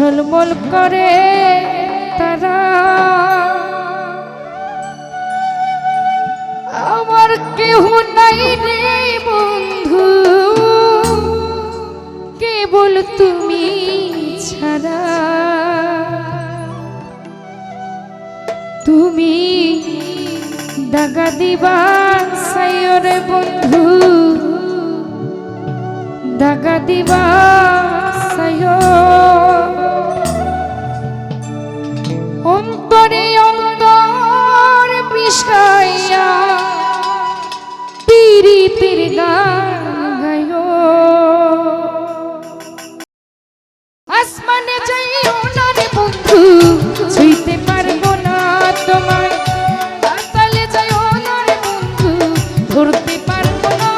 ঝলমল করে তারা আমার কেহ নাই রে বন্ধু কেবল তুমি ছাড়া তুমি দাগা দিবা সাইরে বন্ধু দাগা দিবা সাইয় অন্তরে অন্তর বিষাইয়া পীড়িতের গান গাইও আসমানে যাইও না রে বন্ধু ছুঁইতে পারবো না তোমায় পাতালে যাইও না রে বন্ধু ধরতে পারবো না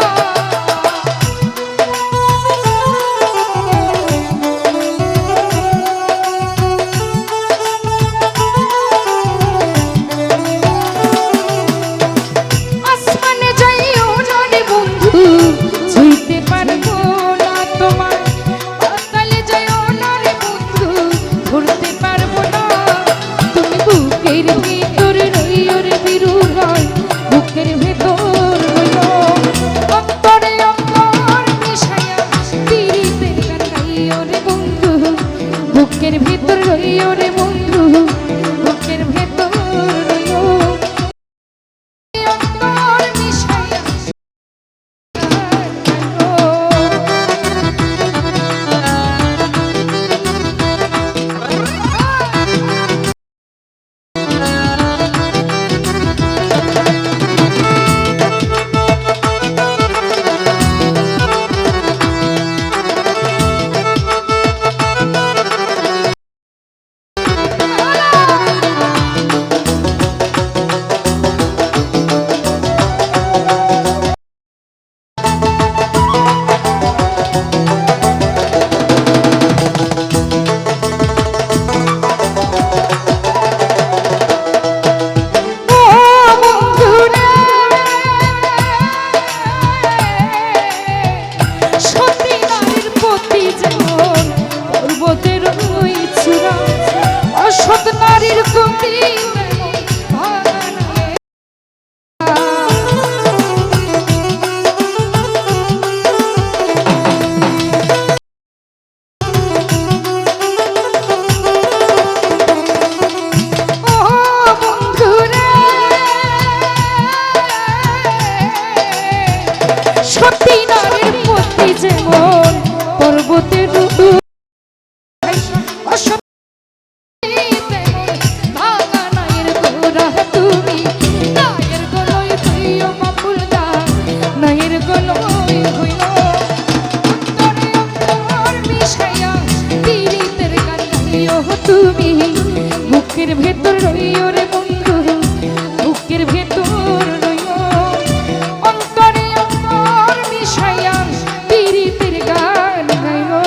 আসমানে যাইও না রে বন্ধু ছুঁইতে পারবো না তোমায় পাতালে যাইও না রে বন্ধু ধরতে পারবো না তুমি বুকের ভিতর রইও রে বিরুরাই বুকের ভিতর রইও অন্তরে অন্তর মিশাইয়া পীড়িতের গান গাইও রে বন্ধু বুকের ভিতর রইও রে বন্ধু বুকের ভিতর রইও অন্তর মিশাইয়া অসৎ নারীর গতি সতী নারীর প্রতি যেমন পর্বতের তুমি বুকের ভেতর রইও রে বন্ধু বুকের ভেতর রইও অন্তরে অন্তর মিশাইয়া পীড়িতের গান গাইও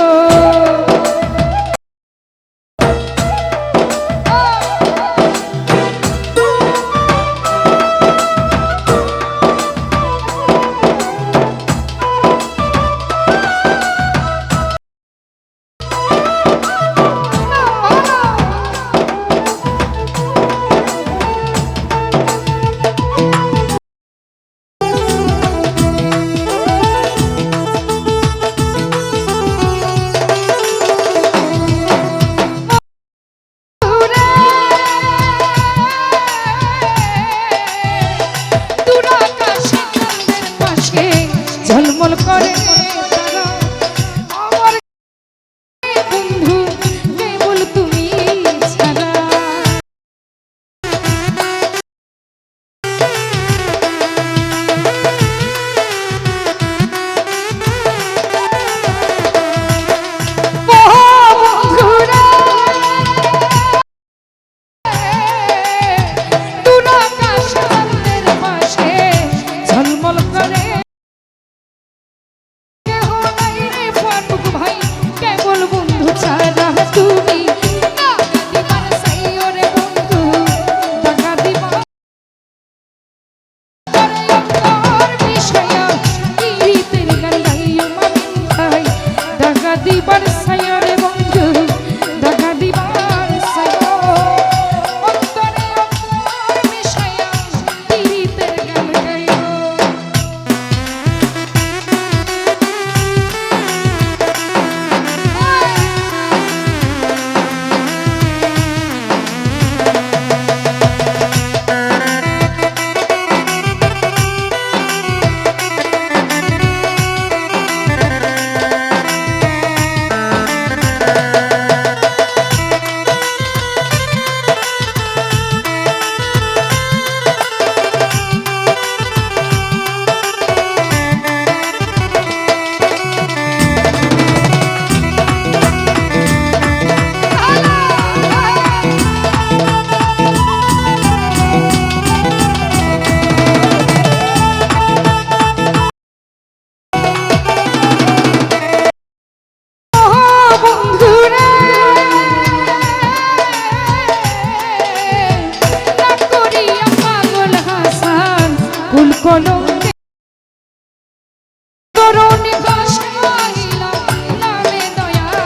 ঝলমল করে তারা আমার বন্ধু কেবল তুমি ছাড়া ঝলমল করে তুমি দিবার সায়রে বন্ধু দাগা নিবাস গাইলাম নামে দয়াময়।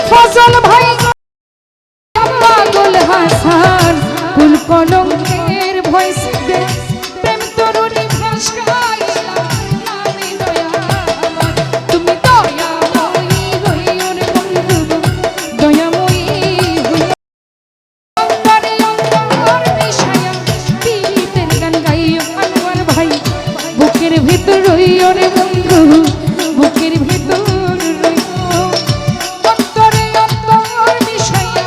ফজল ভাই পাগল হাসান কুল কলঙ্কের ভয় শিখবে প্রেম তরুণী ভাস গাইলাম নামে দয়াময়। তুমি দয়াময়ী হইও রে বন্ধু দয়াময়ী হইও অন্তরে অন্তর মিশাইয়া পীড়িতের গান গাইও আনোয়ার ভাই বুকের ভিতর রইও রে বন্ধু বুকের ভিতর রইও অন্তরে অন্তর মিশাইয়া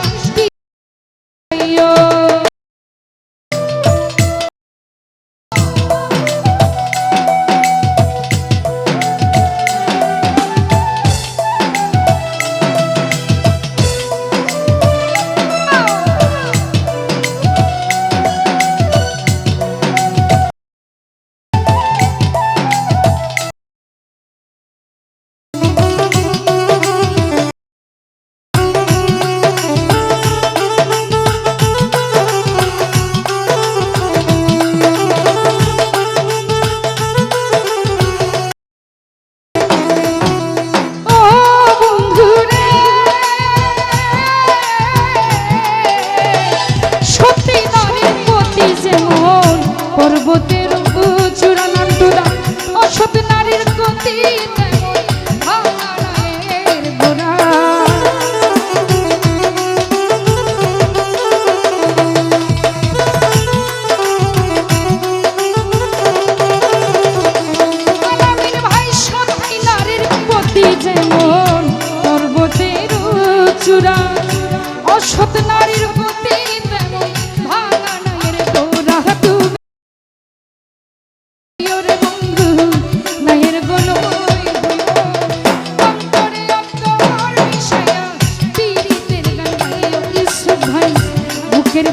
পর্বতের চূড়া নান্টুরা অসৎ নারীর গতি তেমন ভাঙাড়ায়ের গোড়া। আলামিন ভাই সতী নারীর গতি যেমন পর্বতের চূড়া অসৎ নারীর গতি তেমন ভাঙাড়ায়ের গোড়া। বুকের